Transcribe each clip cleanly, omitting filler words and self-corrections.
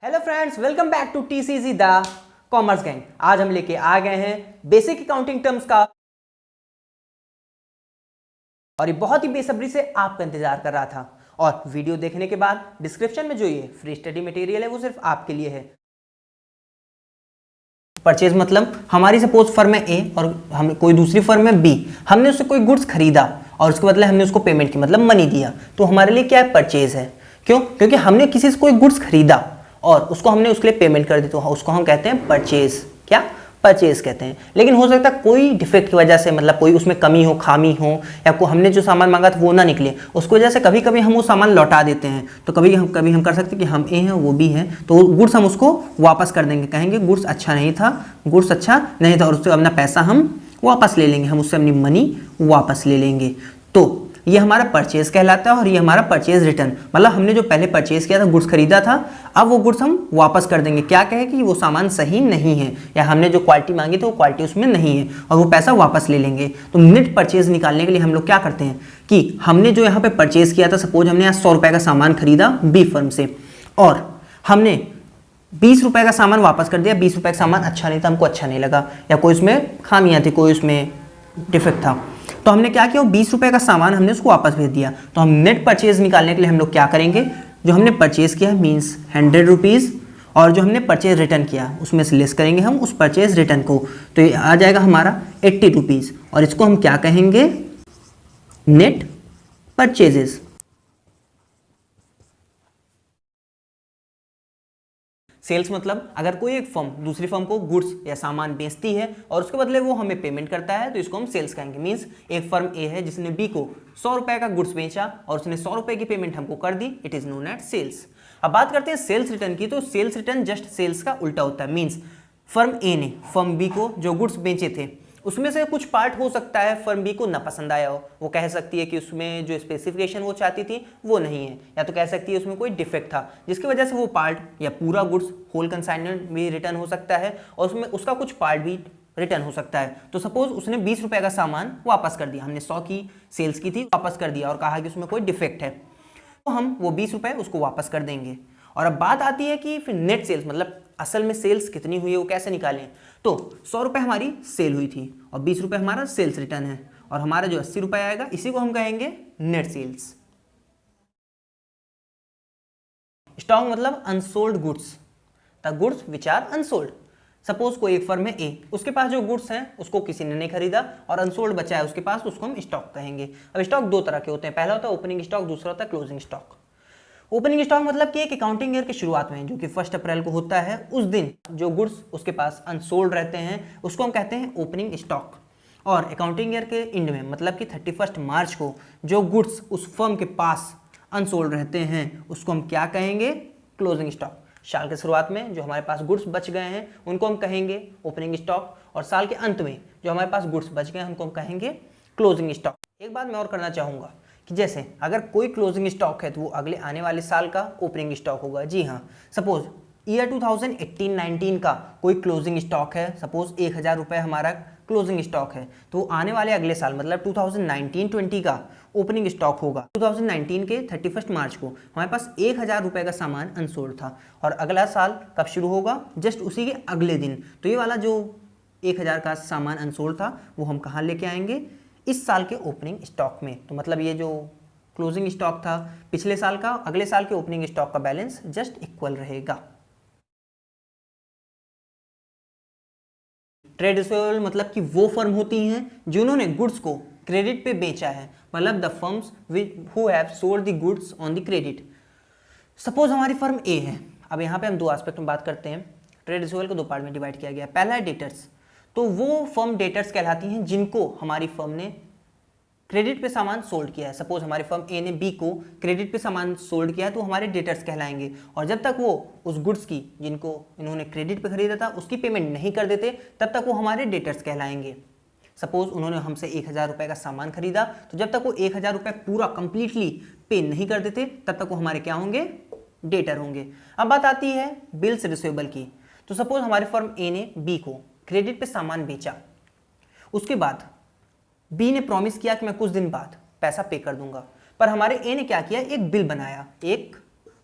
Hello friends, welcome back to TCC the commerce gang. आज हम लेके आ गए हैं बेसिक अकाउंटिंग टर्म्स का, और ये बहुत ही बेसब्री से आपका इंतजार कर रहा था। और वीडियो देखने के बाद डिस्क्रिप्शन में जो ये फ्री स्टडी मटेरियल है वो सिर्फ आपके लिए है। परचेज मतलब हमारी सपोज फर्म है ए और हम कोई दूसरी फर्म है बी, हमने उससे कोई गुड्स खरीदा और उसके बदले हमने उसको पेमेंट की मतलब मनी दिया, तो हमारे लिए क्या है? परचेज है। क्यों? क्योंकि हमने किसी से कोई गुड्स खरीदा और उसको हमने उसके लिए पेमेंट कर दी, तो उसको हम कहते हैं परचेज। क्या? परचेज कहते हैं। लेकिन हो सकता है कोई डिफेक्ट की वजह से, मतलब कोई उसमें कमी हो, खामी हो, या हमने जो सामान मांगा था वो ना निकले, उसकी वजह से कभी कभी हम वो सामान लौटा देते हैं। तो कभी हम कर सकते हैं कि हम ए हैं वो भी हैं, तो गुड्स हम उसको वापस कर देंगे, कहेंगे गुड्स अच्छा नहीं था, गुड्स अच्छा नहीं था, और उससे अपना पैसा हम वापस ले लेंगे, हम उससे अपनी मनी वापस ले लेंगे। तो ये हमारा परचेज कहलाता है और ये हमारा परचेज रिटर्न, मतलब हमने जो पहले परचेज किया था, गुड्स खरीदा था, अब वो गुड्स हम वापस कर देंगे। क्या कहे कि वो सामान सही नहीं है या हमने जो क्वालिटी मांगी थी वो क्वालिटी उसमें नहीं है, और वो पैसा वापस ले लेंगे। तो नेट परचेज निकालने के लिए हम लोग क्या करते हैं कि हमने जो यहाँ पे परचेज किया था, सपोज हमने यहाँ 100 रुपये का सामान खरीदा बी फर्म से और हमने 20 रुपये का सामान वापस कर दिया। 20 रुपये का सामान अच्छा नहीं था, हमको अच्छा नहीं लगा, या कोई उसमें खामियां थी, कोई उसमें डिफेक्ट था, तो हमने क्या किया? 20 रुपये का सामान हमने उसको वापस भेज दिया। तो हम नेट परचेज निकालने के लिए हम लोग क्या करेंगे? जो हमने परचेज किया मीन्स 100 रुपीज़, और जो हमने परचेज रिटर्न किया उसमें से लेस करेंगे हम उस परचेज रिटर्न को, तो ये आ जाएगा हमारा 80 रुपीज़, और इसको हम क्या कहेंगे? Net purchases. सेल्स मतलब अगर कोई एक फर्म दूसरी फर्म को गुड्स या सामान बेचती है और उसके बदले वो हमें पेमेंट करता है, तो इसको हम सेल्स कहेंगे। मींस एक फर्म ए है जिसने बी को 100 रुपए का गुड्स बेचा और उसने 100 रुपए की पेमेंट हमको कर दी, it is known at sales. अब बात करते हैं सेल्स रिटर्न की, तो सेल्स रिटर्न जस्ट सेल्स का उल्टा होता है। मीन्स फर्म ए ने फर्म बी को जो गुड्स बेचे थे उसमें से कुछ पार्ट हो सकता है फर्म बी को ना पसंद आया हो, वो कह सकती है कि उसमें जो स्पेसिफिकेशन वो चाहती थी वो नहीं है, या तो कह सकती है उसमें कोई डिफेक्ट था जिसकी वजह से वो पार्ट या पूरा गुड्स होल कंसाइनमेंट भी रिटर्न हो सकता है और उसमें उसका कुछ पार्ट भी रिटर्न हो सकता है। तो सपोज उसने 20 रुपए का सामान वापस कर दिया, हमने 100 की सेल्स की थी, वापस कर दिया और कहा कि उसमें कोई डिफेक्ट है, तो हम वो 20 रुपए उसको वापस कर देंगे। और अब बात आती है कि फिर नेट सेल्स मतलब असल में सेल्स कितनी हुई है वो कैसे निकालें। तो 100 रुपए हमारी सेल हुई थी और 20 रुपए हमारा सेल्स रिटर्न है, और हमारा जो 80 रुपए आएगा इसी को हम कहेंगे नेट सेल्स। स्टॉक मतलब unsold goods, the goods which are unsold. Suppose कोई एक फर्म है ए, उसके पास जो गुड्स हैं उसको किसी ने नहीं खरीदा और अनसोल्ड बचा है उसके पास, उसको हम स्टॉक कहेंगे। अब स्टॉक दो तरह के होते हैं, पहला होता है ओपनिंग स्टॉक, दूसरा होता है क्लोजिंग स्टॉक। ओपनिंग स्टॉक मतलब कि एक अकाउंटिंग ईयर की शुरुआत में जो कि 1 अप्रैल को होता है, उस दिन जो गुड्स उसके पास अनसोल्ड रहते हैं उसको हम कहते हैं ओपनिंग स्टॉक। और अकाउंटिंग ईयर के एंड में मतलब कि 31 मार्च को जो गुड्स उस फर्म के पास अनसोल्ड रहते हैं उसको हम क्या कहेंगे? Closing stock. साल के शुरुआत में जो हमारे पास गुड्स बच गए हैं उनको हम कहेंगे ओपनिंग स्टॉक, और साल के अंत में जो हमारे पास गुड्स बच गए हैं उनको हम कहेंगे क्लोजिंग स्टॉक। एक बात मैं और करना चाहूँगा कि जैसे अगर कोई क्लोजिंग स्टॉक है तो वो अगले आने वाले साल का ओपनिंग स्टॉक होगा। जी हाँ, सपोज ईयर 2018-19 का कोई क्लोजिंग स्टॉक है, सपोज 1000 रुपये हमारा क्लोजिंग स्टॉक है, तो आने वाले अगले साल मतलब 2019-20 का ओपनिंग स्टॉक होगा। 2019 के 31 मार्च को हमारे पास 1000 रुपये का सामान अनसोल्ड था, और अगला साल कब शुरू होगा? जस्ट उसी के अगले दिन। तो ये वाला जो 1000 का सामान अनसोल्ड था वो हम कहाँ लेके आएंगे? इस साल के ओपनिंग स्टॉक में। तो मतलब ये जो क्लोजिंग स्टॉक था पिछले साल का, अगले साल के ओपनिंग स्टॉक का बैलेंस जस्ट इक्वल रहेगा। ट्रेड रिसीवेबल मतलब कि वो फर्म होती हैं जिन्होंने गुड्स को क्रेडिट पे बेचा है, मतलब the firms who have sold the goods on the credit. Suppose हमारी फर्म ए है। अब यहाँ पे हम दो एस्पेक्ट में बात करते हैं। ट्रेड रिसीवेबल को दो पार्ट में डिवाइड किया गया है। पहला है डेटर्स, तो वो फर्म डेटर्स कहलाती हैं जिनको हमारी फर्म ने क्रेडिट पे सामान सोल्ड किया है। सपोज हमारी फर्म ए ने बी को क्रेडिट पे सामान सोल्ड किया है तो हमारे डेटर्स कहलाएंगे, और जब तक वो उस गुड्स की जिनको इन्होंने क्रेडिट पे खरीदा था उसकी पेमेंट नहीं कर देते तब तक वो हमारे डेटर्स कहलाएंगे। सपोज उन्होंने हमसे 1000 रुपये का सामान खरीदा, तो जब तक वो 1000 रुपये पूरा कंप्लीटली पे नहीं कर देते तब तक वो हमारे क्या होंगे? डेटर होंगे। अब बात आती है बिल्स रिसीवेबल की। तो सपोज हमारी फर्म ए ने बी को क्रेडिट पे सामान बेचा, उसके बाद बी ने प्रॉमिस किया कि मैं कुछ दिन बाद पैसा पे कर दूंगा, पर हमारे ए ने क्या किया? एक बिल बनाया, एक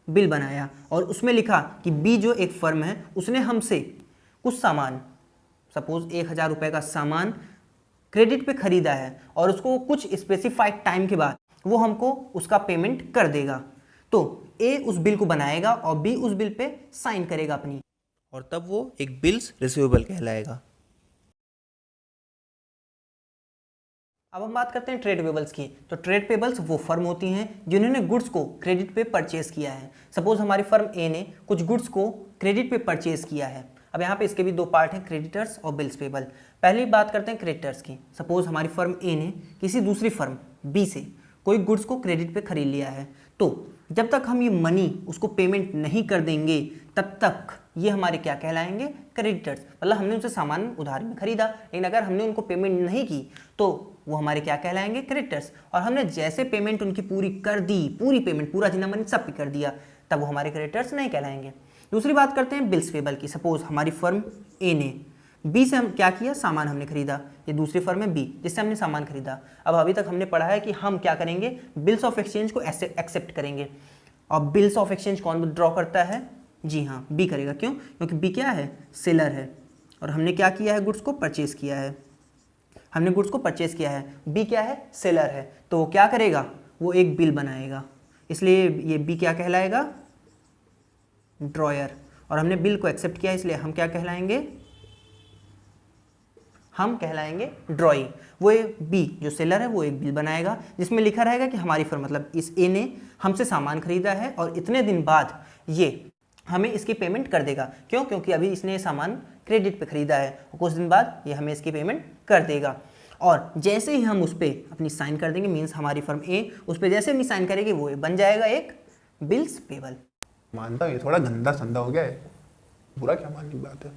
बिल बनाया और उसमें लिखा कि बी जो एक फर्म है उसने हमसे कुछ सामान, सपोज 1000 रुपये का सामान क्रेडिट पे खरीदा है और उसको कुछ स्पेसिफाइड टाइम के बाद वो हमको उसका पेमेंट कर देगा। तो ए उस बिल को बनाएगा और बी उस बिल पे साइन करेगा अपनी, और तब वो एक बिल्स रिसीवेबल कहलाएगा। अब हम बात करते हैं ट्रेड पेबल्स की। तो ट्रेड पेबल्स वो फर्म होती हैं जिन्होंने गुड्स को क्रेडिट पे परचेज किया है। सपोज हमारी फर्म ए ने कुछ गुड्स को क्रेडिट पे परचेज किया है। अब यहाँ पे इसके भी दो पार्ट हैं, क्रेडिटर्स और बिल्स पेबल। पहले बात करते हैं क्रेडिटर्स की। सपोज हमारी फर्म ए ने किसी दूसरी फर्म बी से कोई गुड्स को क्रेडिट पे खरीद लिया है, तो जब तक हम ये मनी उसको पेमेंट नहीं कर देंगे तब तक ये हमारे क्या कहलाएंगे, क्रेडिटर्स। मतलब हमने उनसे सामान उधार में खरीदा, लेकिन अगर हमने उनको पेमेंट नहीं की तो वो हमारे क्या कहलाएंगे, क्रेडिटर्स। और हमने जैसे पेमेंट उनकी पूरी कर दी, पूरी पेमेंट, पूरा जितना मनी सब पे कर दिया, तब वो हमारे क्रेडिटर्स नहीं कहलाएंगे। दूसरी बात करते हैं बिल्स पेबल की। सपोज हमारी फर्म ए ने बी से हम क्या किया, सामान हमने खरीदा। ये दूसरी फर्म है बी जिससे हमने सामान खरीदा। अब अभी तक हमने पढ़ा है कि हम क्या करेंगे, बिल्स ऑफ एक्सचेंज को एक्सेप्ट करेंगे। और बिल्स ऑफ एक्सचेंज कौन ड्रॉ करता है, जी हाँ बी करेगा। क्यों, क्योंकि बी क्या है, सेलर है और हमने क्या किया है, गुड्स को परचेज किया है। हमने गुड्स को परचेज किया है, बी क्या है, सेलर है, तो वो क्या करेगा, वो एक बिल बनाएगा। इसलिए ये बी क्या कहलाएगा, ड्रॉयर। और हमने बिल को एक्सेप्ट किया इसलिए हम क्या कहलाएंगे, हम कहलाएंगे ड्रॉई। वो बी जो सेलर है वो एक बिल बनाएगा जिसमें लिखा रहेगा कि हमारी फर्म, मतलब इस ए ने हमसे सामान खरीदा है और इतने दिन बाद ये हमें इसकी पेमेंट कर देगा। क्यों, क्योंकि अभी इसने सामान क्रेडिट पे खरीदा है और कुछ दिन बाद ये हमें इसकी पेमेंट कर देगा। और जैसे ही हम उस पर अपनी साइन कर देंगे, मीन्स हमारी फर्म ए उस पर जैसे अपनी साइन करेगी, वो बन जाएगा एक बिल्स पेबल। मानता हूँ ये थोड़ा गंदा संदा हो गया है, बुरा क्या मानने की बात है।